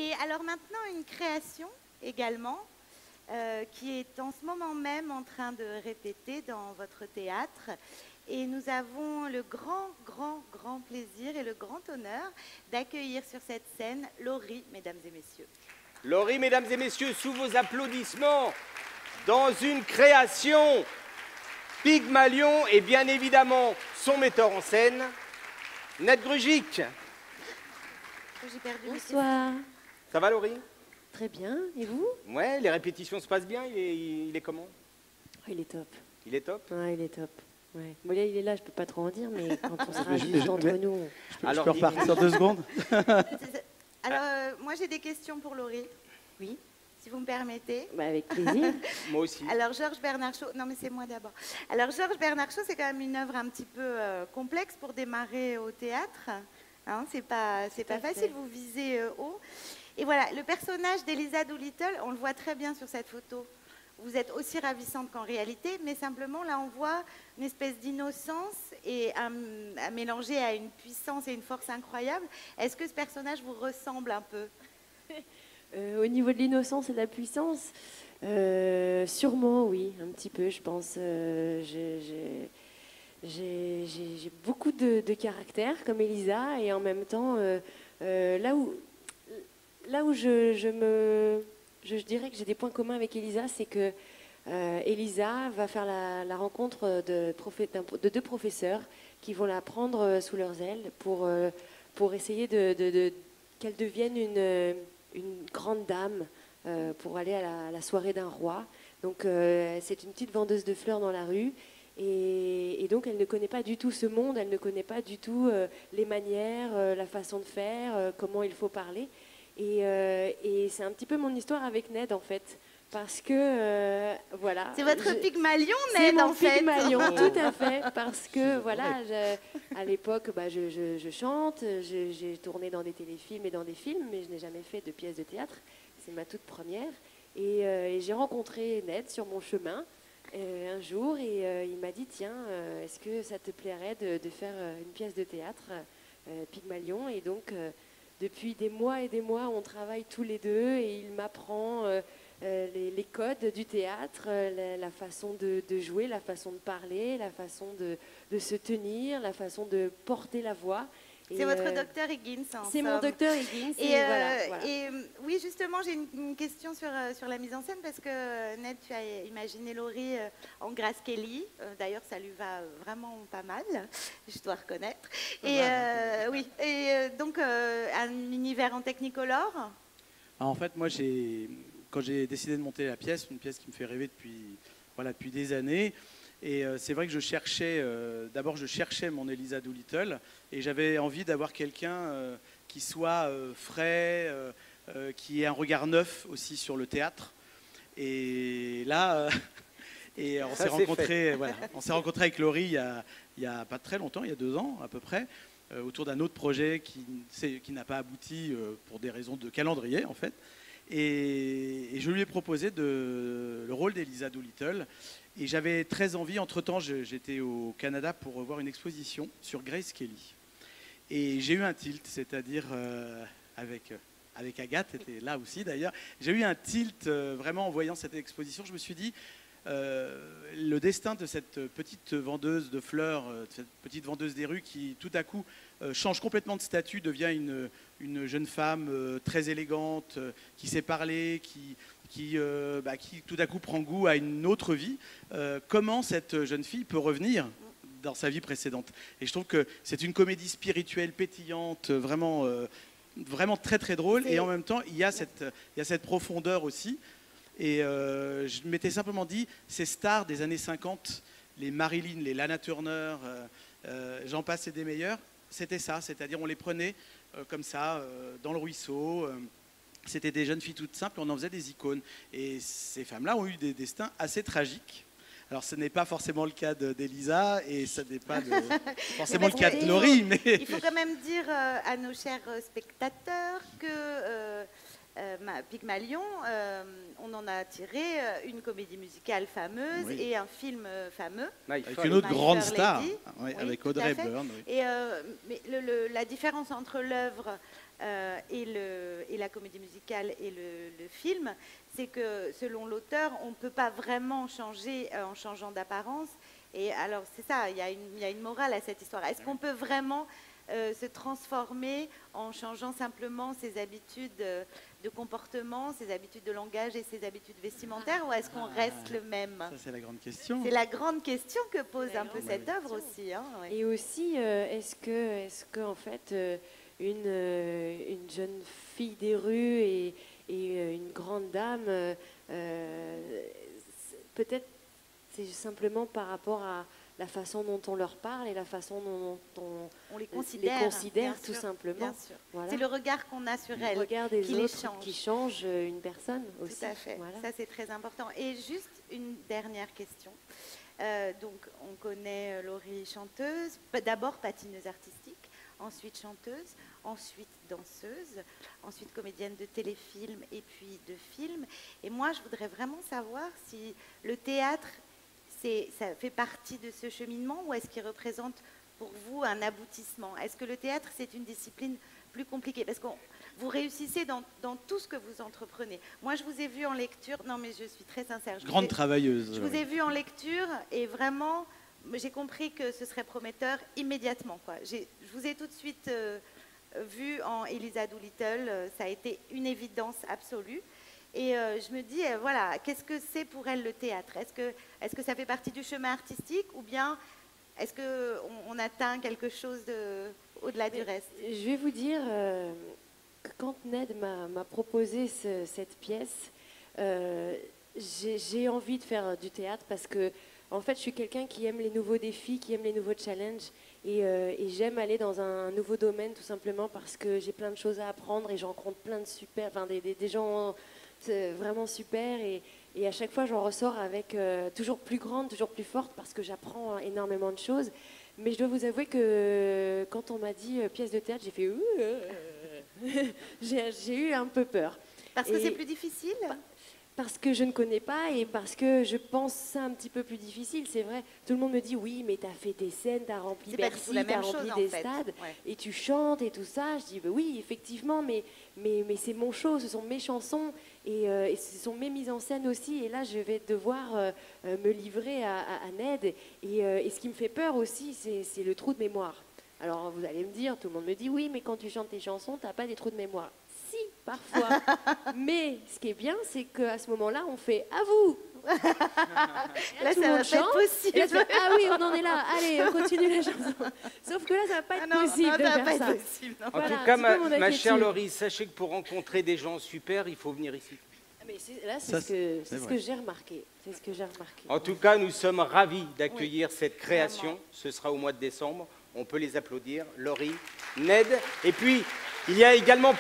Et alors maintenant, une création également, qui est en ce moment même en train de répéter dans votre théâtre. Et nous avons le grand plaisir et le grand honneur d'accueillir sur cette scène Laurie, mesdames et messieurs. Laurie, mesdames et messieurs, sous vos applaudissements, dans une création, Pygmalion et bien évidemment son metteur en scène, Ned Grugic. Bonsoir. Ça va, Laurie? Très bien, et vous? Ouais, les répétitions se passent bien, il est comment? Il est top. Il est top? Ouais, il est top. Ouais. Bon, là, il est là, je peux pas trop en dire, mais quand on sera juste entre nous... Je peux repartir 2 secondes? Alors, moi j'ai des questions pour Laurie. Oui. Si vous me permettez. Bah, avec plaisir. Moi aussi. Alors, Georges Bernard Shaw, non mais c'est moi d'abord. Alors, Georges Bernard Shaw, c'est quand même une œuvre un petit peu complexe pour démarrer au théâtre. Hein, c'est pas facile, vous visez haut. Et voilà, le personnage d'Eliza Doolittle, on le voit très bien sur cette photo. Vous êtes aussi ravissante qu'en réalité, mais simplement là on voit une espèce d'innocence et à mélanger à une puissance et une force incroyable. Est-ce que ce personnage vous ressemble un peu? Au niveau de l'innocence et de la puissance, sûrement oui, un petit peu, je pense. J'ai beaucoup de caractère comme Elisa, et en même temps, là où je dirais que j'ai des points communs avec Elisa, c'est que Elisa va faire la rencontre de 2 professeurs qui vont la prendre sous leurs ailes pour essayer qu'elle devienne une grande dame pour aller à la soirée d'un roi. Donc c'est une petite vendeuse de fleurs dans la rue. Et donc, elle ne connaît pas du tout ce monde, elle ne connaît pas du tout les manières, la façon de faire, comment il faut parler. Et c'est un petit peu mon histoire avec Ned, en fait. Parce que, voilà... C'est votre Pygmalion, Ned, en fait. C'est mon Pygmalion, tout à fait. Parce que, voilà, à l'époque, je chante, j'ai tourné dans des téléfilms et dans des films, mais je n'ai jamais fait de pièce de théâtre. C'est ma toute première. Et j'ai rencontré Ned sur mon chemin. Un jour, et il m'a dit, tiens, est-ce que ça te plairait de faire une pièce de théâtre, Pygmalion? Et donc, depuis des mois et des mois, on travaille tous les deux, et il m'apprend les codes du théâtre, la façon de jouer, la façon de parler, la façon de se tenir, la façon de porter la voix. C'est votre docteur Higgins. C'est mon docteur Higgins. Voilà. Et oui, justement, j'ai une question sur la mise en scène, parce que Ned, tu as imaginé Laurie en Grace Kelly. D'ailleurs, ça lui va vraiment pas mal, je dois reconnaître. Et oui. Et donc, un univers en Technicolor. En fait, moi, quand j'ai décidé de monter la pièce, une pièce qui me fait rêver depuis des années. Et c'est vrai que je cherchais mon Elisa Doolittle, et j'avais envie d'avoir quelqu'un qui soit frais, qui ait un regard neuf aussi sur le théâtre. Et là, on s'est rencontrés avec Laurie il y a pas très longtemps, il y a 2 ans à peu près, autour d'un autre projet qui n'a pas abouti pour des raisons de calendrier en fait. Et je lui ai proposé le rôle d'Elisa Doolittle. Et j'avais très envie, entre-temps, j'étais au Canada pour voir une exposition sur Grace Kelly. Et j'ai eu un tilt, c'est-à-dire avec Agathe, était là aussi d'ailleurs. J'ai eu un tilt vraiment en voyant cette exposition. Je me suis dit, le destin de cette petite vendeuse de fleurs, cette petite vendeuse des rues qui tout à coup change complètement de statut, devient une jeune femme très élégante, qui sait parler, qui tout à coup prend goût à une autre vie. Comment cette jeune fille peut revenir dans sa vie précédente? Et je trouve que c'est une comédie spirituelle, pétillante, vraiment très très drôle. Et en même temps, il y a cette profondeur aussi. Et je m'étais simplement dit, ces stars des années 50, les Marilyn, les Lana Turner, j'en passe et des meilleurs, c'était ça. C'est-à-dire on les prenait comme ça, dans le ruisseau. C'était des jeunes filles toutes simples, on en faisait des icônes. Et ces femmes-là ont eu des destins assez tragiques. Alors ce n'est pas forcément le cas d'Elisa, et ce n'est pas forcément le cas de Laurie. Mais... Il faut quand même dire à nos chers spectateurs que Pygmalion, on en a tiré une comédie musicale fameuse et un film fameux. Avec une autre grande star, avec Audrey Hepburn. Et mais la différence entre l'œuvre et la comédie musicale et le film, c'est que selon l'auteur, on ne peut pas vraiment changer en changeant d'apparence. Et alors, c'est ça, il y a une morale à cette histoire. Est-ce qu'on peut vraiment se transformer en changeant simplement ses habitudes de comportement, ses habitudes de langage et ses habitudes vestimentaires, ou est-ce qu'on reste le même? Ça, c'est la grande question. C'est la grande question que pose un peu cette œuvre aussi. Hein, ouais. Et aussi, est-ce que en fait, une jeune fille des rues et une grande dame, peut-être c'est simplement par rapport à la façon dont on leur parle et la façon dont on les considère tout simplement. Voilà. C'est le regard qu'on a sur elles qui change une personne aussi. Tout à fait, voilà. Ça c'est très important. Et juste une dernière question. Donc on connaît Laurie chanteuse, d'abord patineuse artistique, ensuite chanteuse, ensuite danseuse, ensuite comédienne de téléfilm et puis de film. Et moi je voudrais vraiment savoir si le théâtre, ça fait partie de ce cheminement ou est-ce qu'il représente pour vous un aboutissement? Est-ce que le théâtre, c'est une discipline plus compliquée? Parce que vous réussissez dans tout ce que vous entreprenez. Moi, je vous ai vu en lecture. Non, mais je suis très sincère. Grande travailleuse. Je vous ai vu en lecture et vraiment, j'ai compris que ce serait prometteur immédiatement, quoi. Je vous ai tout de suite vu en Eliza Doolittle. Ça a été une évidence absolue. Et je me dis, voilà, qu'est-ce que c'est pour elle le théâtre? Est-ce que ça fait partie du chemin artistique ou bien est-ce qu'on atteint quelque chose au-delà du reste? Je vais vous dire, que quand Ned m'a proposé cette pièce, j'ai envie de faire du théâtre parce que, en fait, je suis quelqu'un qui aime les nouveaux défis, qui aime les nouveaux challenges. Et j'aime aller dans un nouveau domaine tout simplement parce que j'ai plein de choses à apprendre et je rencontre plein de super, enfin des gens vraiment super et à chaque fois j'en ressors avec toujours plus grande, toujours plus forte parce que j'apprends énormément de choses. Mais je dois vous avouer que quand on m'a dit pièce de théâtre, j'ai fait j'ai eu un peu peur. Parce que c'est plus difficile? Parce que je ne connais pas et parce que je pense ça un petit peu plus difficile. C'est vrai, tout le monde me dit oui, mais tu as fait des scènes, tu as rempli Bercy, tu as rempli des stades et tu chantes et tout ça. Je dis bah oui, effectivement, mais c'est mon show, ce sont mes chansons et ce sont mes mises en scène aussi. Et là, je vais devoir me livrer à Ned. Et ce qui me fait peur aussi, c'est le trou de mémoire. Alors vous allez me dire, tout le monde me dit oui, mais quand tu chantes tes chansons, tu n'as pas des trous de mémoire. Si, parfois. Mais ce qui est bien, c'est qu'à ce moment-là, on fait « à vous ». Là, ça va pas être possible. Là, ah oui, on en est là. Allez, on continue la chanson. Sauf que là, ça va pas être possible de faire ça. En tout cas, ma chère Laurie, sachez que pour rencontrer des gens super, il faut venir ici. Mais là, c'est ce que j'ai remarqué. C'est ce que j'ai remarqué. En tout cas, nous sommes ravis d'accueillir cette création. Vraiment. Ce sera au mois de décembre. On peut les applaudir. Laurie, Ned. Et puis, il y a également,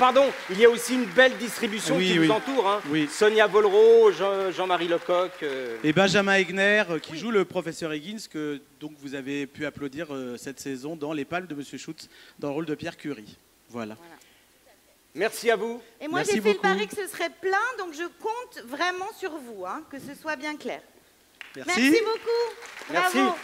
il y a aussi une belle distribution qui vous entoure. Hein. Oui. Sonia Vollereau, Jean-Marie Lecoq. Et Benjamin Egner, qui joue le professeur Higgins, que donc, vous avez pu applaudir cette saison dans Les Palmes de Monsieur Schutz, dans le rôle de Pierre Curie. Voilà. Merci à vous. Et moi, j'ai fait le pari que ce serait plein, donc je compte vraiment sur vous, hein, que ce soit bien clair. Merci. Merci beaucoup. Bravo. Merci.